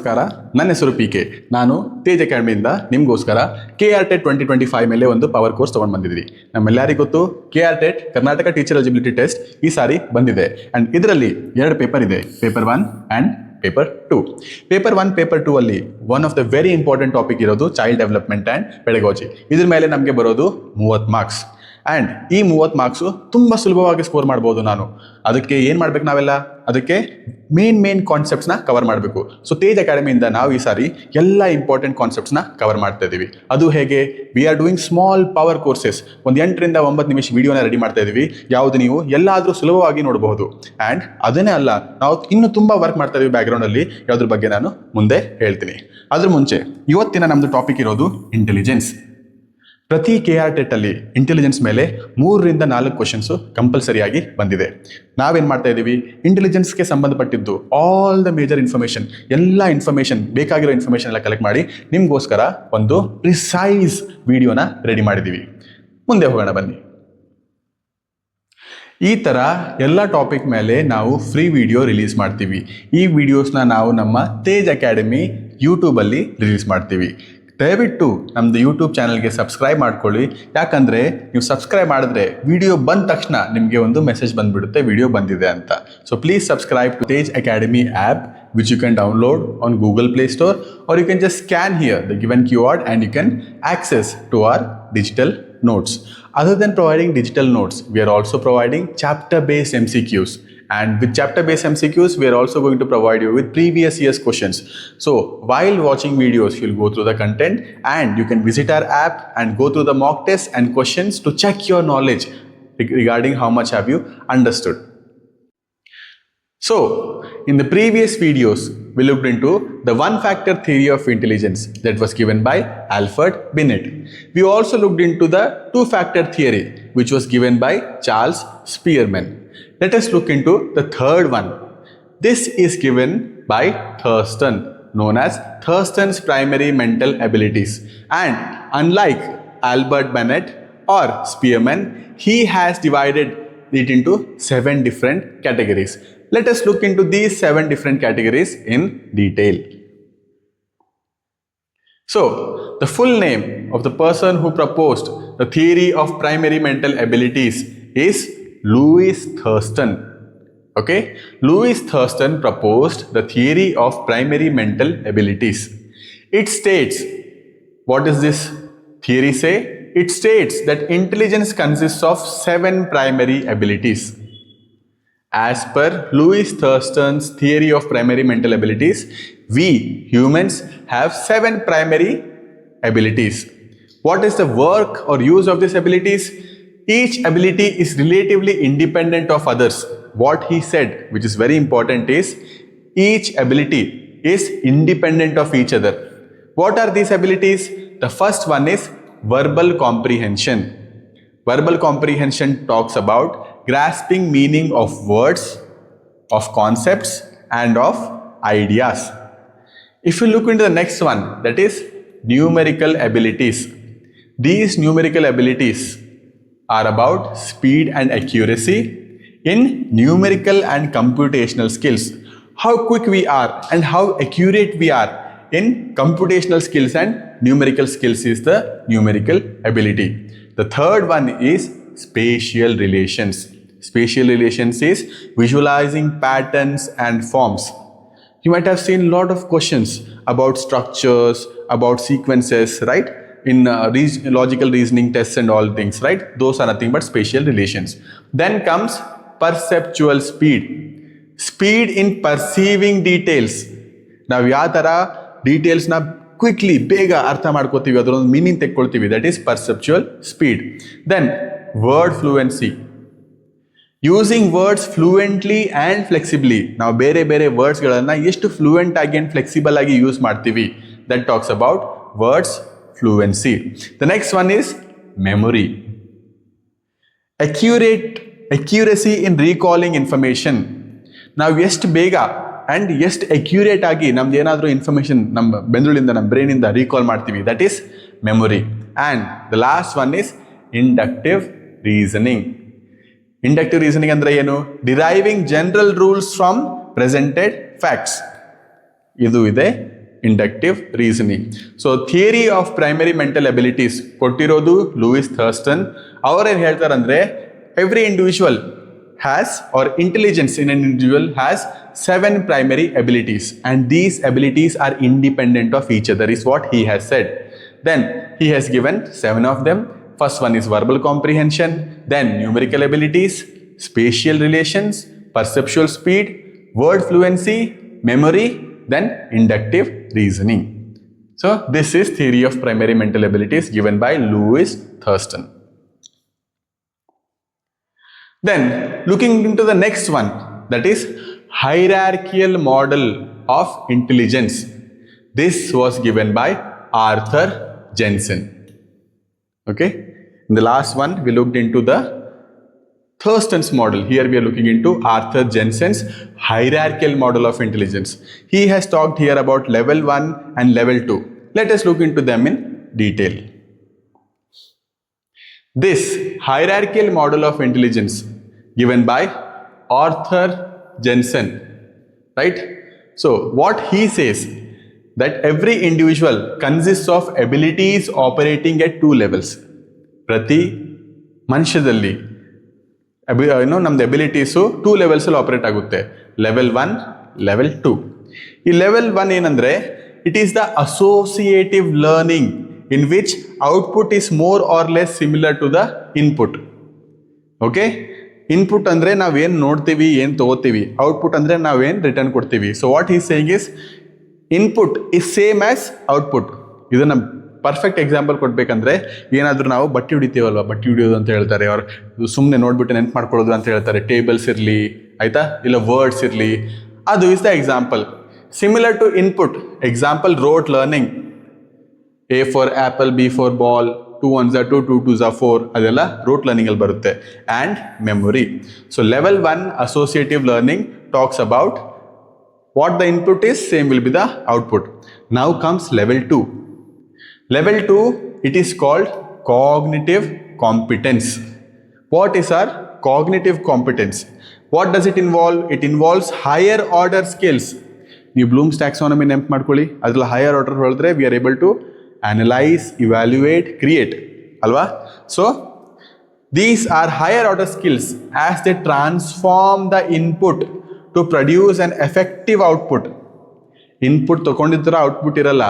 ನಮಸ್ಕಾರ. ನನ್ನ ಹೆಸರು PK. ನಾನು ತೇಜ್ ಅಕಾಡೆಮಿಯಿಂದ ನಿಮಗೋಸ್ಕರ KRTET 2025 ಮೇಲೆ ಒಂದು ಪವರ್ ಕೋರ್ಸ್ ತೊಗೊಂಡು ಬಂದಿದ್ವಿ. ನಮ್ಮೆಲ್ಲರಿಗೂ ಗೊತ್ತು KRTET Karnataka teacher eligibility test ಈ ಸಾರಿ ಬಂದಿದೆ. ಆ್ಯಂಡ್ ಇದರಲ್ಲಿ 2 ಪೇಪರ್ ಇದೆ, paper 1 and paper 2. Paper 1 paper 2 ಅಲ್ಲಿ one of the very important topic ಇರೋದು ಚೈಲ್ಡ್ ಡೆವಲಪ್ಮೆಂಟ್ ಆ್ಯಂಡ್ ಪೆಡಗಾಜಿ. ಇದ್ರ ಮೇಲೆ ನಮಗೆ ಬರೋದು 30 ಮಾರ್ಕ್ಸ್. ಆ್ಯಂಡ್ ಈ 30 ಮಾರ್ಕ್ಸು ತುಂಬ ಸುಲಭವಾಗಿ ಸ್ಕೋರ್ ಮಾಡ್ಬೋದು ನಾನು. ಅದಕ್ಕೆ ಏನು ಮಾಡ್ಬೇಕು ನಾವೆಲ್ಲ? ಅದಕ್ಕೆ ಮೇನ್ ಕಾನ್ಸೆಪ್ಟ್ಸ್ನ ಕವರ್ ಮಾಡಬೇಕು. ಸೊ ತೇಜ್ ಅಕಾಡೆಮಿಯಿಂದ ನಾವು ಈ ಸಾರಿ ಎಲ್ಲ ಇಂಪಾರ್ಟೆಂಟ್ ಕಾನ್ಸೆಪ್ಟ್ಸ್ನ ಕವರ್ ಮಾಡ್ತಾ ಇದ್ದೀವಿ. ಅದು ಹೇಗೆ? We are doing small power courses. ಒಂದು 8 ರಿಂದ 9 ನಿಮಿಷ ವಿಡಿಯೋನ ರೆಡಿ ಮಾಡ್ತಾ ಇದ್ದೀವಿ. ಯಾವುದು ನೀವು ಎಲ್ಲಾದರೂ ಸುಲಭವಾಗಿ ನೋಡಬಹುದು. ಆ್ಯಂಡ್ ಅದನ್ನೇ ಅಲ್ಲ, ನಾವು ಇನ್ನೂ ತುಂಬ ವರ್ಕ್ ಮಾಡ್ತಾ ಇದ್ದೀವಿ ಬ್ಯಾಕ್ಗ್ರೌಂಡಲ್ಲಿ. ಯಾವುದ್ರ ಬಗ್ಗೆ ನಾನು ಮುಂದೆ ಹೇಳ್ತೀನಿ. ಅದ್ರ ಮುಂಚೆ ಇವತ್ತಿನ ನಮ್ಮದು ಟಾಪಿಕ್ ಇರೋದು ಇಂಟೆಲಿಜೆನ್ಸ್. ಪ್ರತಿ KRTET ಅಲ್ಲಿ ಇಂಟೆಲಿಜೆನ್ಸ್ ಮೇಲೆ 3 ರಿಂದ 4 ಕ್ವಶನ್ಸು ಕಂಪಲ್ಸರಿಯಾಗಿ ಬಂದಿದೆ. ನಾವೇನು ಮಾಡ್ತಾ ಇದ್ದೀವಿ? ಇಂಟೆಲಿಜೆನ್ಸ್ಗೆ ಸಂಬಂಧಪಟ್ಟಿದ್ದು ಆಲ್ ದ ಮೇಜರ್ ಇನ್ಫಾರ್ಮೇಷನ್, ಎಲ್ಲ ಇನ್ಫಾರ್ಮೇಷನ್, ಬೇಕಾಗಿರೋ ಇನ್ಫಾರ್ಮೇಷನ್ ಎಲ್ಲ ಕಲೆಕ್ಟ್ ಮಾಡಿ ನಿಮಗೋಸ್ಕರ ಒಂದು ಪ್ರಿಸೈಸ್ ವಿಡಿಯೋನ ರೆಡಿ ಮಾಡಿದ್ದೀವಿ. ಮುಂದೆ ಹೋಗೋಣ ಬನ್ನಿ. ಈ ಥರ ಎಲ್ಲ ಟಾಪಿಕ್ ಮೇಲೆ ನಾವು ಫ್ರೀ ವಿಡಿಯೋ ರಿಲೀಸ್ ಮಾಡ್ತೀವಿ. ಈ ವಿಡಿಯೋಸ್ನ ನಾವು ನಮ್ಮ ತೇಜ್ ಅಕಾಡೆಮಿ ಯೂಟ್ಯೂಬಲ್ಲಿ ರಿಲೀಸ್ ಮಾಡ್ತೀವಿ. ದಯವಿಟ್ಟು ನಮ್ಮದು ಯೂಟ್ಯೂಬ್ ಚಾನಲ್ಗೆ ಸಬ್ಸ್ಕ್ರೈಬ್ ಮಾಡ್ಕೊಳ್ಳಿ. ಯಾಕಂದರೆ ನೀವು ಸಬ್ಸ್ಕ್ರೈಬ್ ಮಾಡಿದ್ರೆ ವಿಡಿಯೋ ಬಂದ ತಕ್ಷಣ ನಿಮಗೆ ಒಂದು ಮೆಸೇಜ್ ಬಂದುಬಿಡುತ್ತೆ ವಿಡಿಯೋ ಬಂದಿದೆ ಅಂತ. So please subscribe to Tej Academy app which you can download on Google Play Store, or you can just scan here the given QR and you can access to our digital notes. Other than providing digital notes, we are also providing chapter-based MCQs. And with chapter-based MCQs, we are also going to provide you with previous year's questions. So while watching videos, you'll go through the content and you can visit our app and go through the mock tests and questions to check your knowledge regarding how much have you understood. So in the previous videos, we looked into the one-factor theory of intelligence that was given by Alfred Binet. We also looked into the two-factor theory, which was given by Charles Spearman. Let us look into the third one. This is given by Thurston, known as Thurston's primary mental abilities. And unlike Albert Binet or Spearman, he has divided it into 7 different categories. Let us look into these 7 different categories in detail. So, the full name of the person who proposed the theory of primary mental abilities is Louis Thurston. Okay? Louis Thurston proposed the theory of primary mental abilities. It states, what does this theory say? It states that intelligence consists of 7 primary abilities. As per Louis Thurston's theory of primary mental abilities, we humans have 7 primary abilities. What is the work or use of these abilities? Each ability is relatively independent of others. What he said, which is very important, is each ability is independent of each other. What are these abilities? The first one is verbal comprehension. Verbal comprehension talks about grasping meaning of words, of concepts, and of ideas. If you look into the next one, that is numerical abilities. These numerical abilities are about speed and accuracy in numerical and computational skills. How quick we are and how accurate we are in computational skills and numerical skills is the numerical ability. The third one is spatial relations. Spatial relations is visualizing patterns and forms. You might have seen a lot of questions about structures, about sequences, right? In logical reasoning tests and all things, right? Those are nothing but spatial relations. Then comes perceptual speed. Speed in perceiving details. ನಾವು ಯಾವ ಥರ ಡೀಟೇಲ್ಸ್ನ quickly ಬೇಗ ಅರ್ಥ ಮಾಡ್ಕೋತೀವಿ, ಅದರೊಂದು meaning ತೆಕ್ಕೊಳ್ತೀವಿ, that is perceptual speed. Then word fluency. Using words fluently and flexibly. ನಾವು ಬೇರೆ ಬೇರೆ ವರ್ಡ್ಸ್ಗಳನ್ನು ಎಷ್ಟು ಫ್ಲೂಯೆಂಟ್ ಆಗಿ ಆ್ಯಂಡ್ ಫ್ಲೆಕ್ಸಿಬಲ್ ಆಗಿ ಯೂಸ್ ಮಾಡ್ತೀವಿ, that talks about words fluency. The next one is memory. Accuracy in recalling information. ನಾವು ಎಷ್ಟು ಬೇಗ ಆ್ಯಂಡ್ ಎಷ್ಟು ಅಕ್ಯುರೇಟ್ ಆಗಿ ನಮ್ದು ಏನಾದರೂ ಇನ್ಫಾರ್ಮೇಷನ್ ನಮ್ಮ ಬೆಂದುಳಿಂದ, ನಮ್ಮ ಬ್ರೈನಿಂದ ರೀಕಾಲ್ ಮಾಡ್ತೀವಿ, that is memory. And the last one is inductive reasoning. Inductive reasoning ಅಂದರೆ ಏನು? Deriving general rules from presented facts. ಇದು ಇದೆ inductive reasoning. So theory of primary mental abilities ಕೊಟ್ಟಿರೋದು ಲೂಯಿಸ್ ಥರ್ಸ್ಟನ್. ಅವರೇನು ಹೇಳ್ತಾರಂದ್ರೆ every individual has or intelligence in an individual has 7 primary abilities and these abilities are independent of each other is what he has said. Then he has given 7 of them. First one is verbal comprehension, then numerical abilities, spatial relations, perceptual speed, word fluency, memory, then inductive reasoning. So this is theory of primary mental abilities given by Louis Thurston. Then looking into the next one, that is hierarchical model of intelligence. This was given by Arthur Jensen. Okay, in the last one we looked into the Thurston's model. Here we are looking into Arthur Jensen's hierarchical model of intelligence. He has talked here about level 1 and level 2. Let us look into them in detail. This hierarchical model of intelligence given by Arthur Jensen, right? So what he says that every individual consists of abilities operating at 2 levels. ಪ್ರತಿ ಮನುಷ್ಯದಲ್ಲಿ ನಮ್ದು ಎಬಿಲಿಟೀಸು 2 ಲೆವೆಲ್ಸಲ್ಲಿ operate ಆಗುತ್ತೆ. Level 1, level 2. ಈ level 1 ಏನಂದರೆ it is the associative learning in which output is more or less similar to the input. Okay, input ಅಂದ್ರೆ ನಾವೇನು ನೋಡ್ತೀವಿ, ಏನು ತಗೋತೀವಿ. ಔಟ್ಪುಟ್ ಅಂದರೆ ನಾವೇನು ರಿಟರ್ನ್ ಕೊಡ್ತೀವಿ. So what is saying is input is same as output. ಇದನ್ನು ಪರ್ಫೆಕ್ಟ್ ಎಕ್ಸಾಂಪಲ್ ಕೊಡಬೇಕಂದ್ರೆ ಏನಾದರೂ ನಾವು ಬಟ್ಟೆ ಹಿಡಿತೀವಲ್ವ, ಬಟ್ಟೆ ಹಿಡಿಯೋದು ಅಂತ ಹೇಳ್ತಾರೆ, ಅವ್ರು ಸುಮ್ಮನೆ ನೋಡ್ಬಿಟ್ಟು ನೆನ್ಪು ಮಾಡ್ಕೊಳ್ಳೋದು ಅಂತ ಹೇಳ್ತಾರೆ. ಟೇಬಲ್ಸ್ ಇರಲಿ, ಆಯಿತಾ, ಇಲ್ಲ ವರ್ಡ್ಸ್ ಇರಲಿ, ಅದು is the example. Similar to input example rote learning. A for apple, B for ball, 2 ones are 2, 2 twos are 4, ಅದೆಲ್ಲ ರೂಟ್ ಲರ್ನಿಂಗಲ್ಲಿ ಬರುತ್ತೆ. And memory. So level 1 associative learning talks about what the input is, same will be the output. Now comes level 2. Level 2, it is called cognitive competence. What is our cognitive competence? What does it involve? It involves higher order skills. ನೀವು Bloom's taxonomy ನೆನಪು ಮಾಡ್ಕೊಳ್ಳಿ, ಅದ್ರಲ್ಲಿ higher order ಹೇಳಿದ್ರೆ we are able to analyze, evaluate, create, alva. So these are higher order skills as they transform the input to produce an effective output. Input ತೊಗೊಂಡಿದ್ದರೆ output ಇರಲ್ಲ.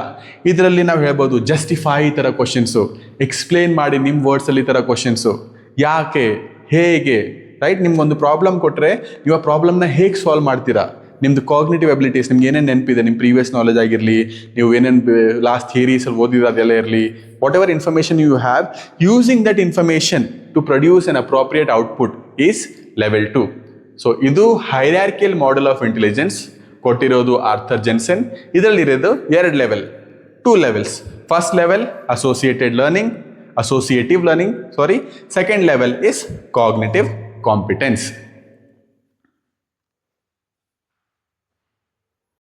ಇದರಲ್ಲಿ ನಾವು ಹೇಳ್ಬೋದು ಜಸ್ಟಿಫೈ ಈ ಥರ ಕ್ವಶನ್ಸು, ಎಕ್ಸ್ಪ್ಲೇನ್ ಮಾಡಿ ನಿಮ್ಮ ವರ್ಡ್ಸಲ್ಲಿ ಈ ಥರ ಕ್ವಶನ್ಸು, ಯಾಕೆ, ಹೇಗೆ, ರೈಟ್? ನಿಮ್ಗೊಂದು ಪ್ರಾಬ್ಲಮ್ ಕೊಟ್ಟರೆ ನೀವು ಆ ಪ್ರಾಬ್ಲಮ್ನ ಹೇಗೆ ಸಾಲ್ವ್ ಮಾಡ್ತೀರಾ, ನಿಮ್ಮದು ಕಾಗ್ನಿಟಿವ್ ಎಬಿಲಿಟೀಸ್, ನಿಮ್ಗೆ ಏನೇನು ನೆನಪಿದೆ, ನಿಮ್ಮ ಪ್ರೀವಿಯಸ್ ನಾಲೆಜ್ ಆಗಿರಲಿ, ನೀವು ಏನೇನು ಲಾಸ್ಟ್ ಥಿಯರೀಸಲ್ಲಿ ಓದಿದ್ರೆ ಅದೆಲ್ಲ ಇರಲಿ, whatever information you have, using that information to produce an appropriate output is level 2. So ಇದು ಹೈರಾರ್ಕಿಯಲ್ ಮಾಡೆಲ್ ಆಫ್ ಇಂಟೆಲಿಜೆನ್ಸ್ ಕೊಟ್ಟಿರೋದು ಆರ್ಥರ್ ಜೆನ್ಸನ್. ಇದರಲ್ಲಿರೋದು 2 level, 2 levels. First level associative learning, second level is cognitive competence.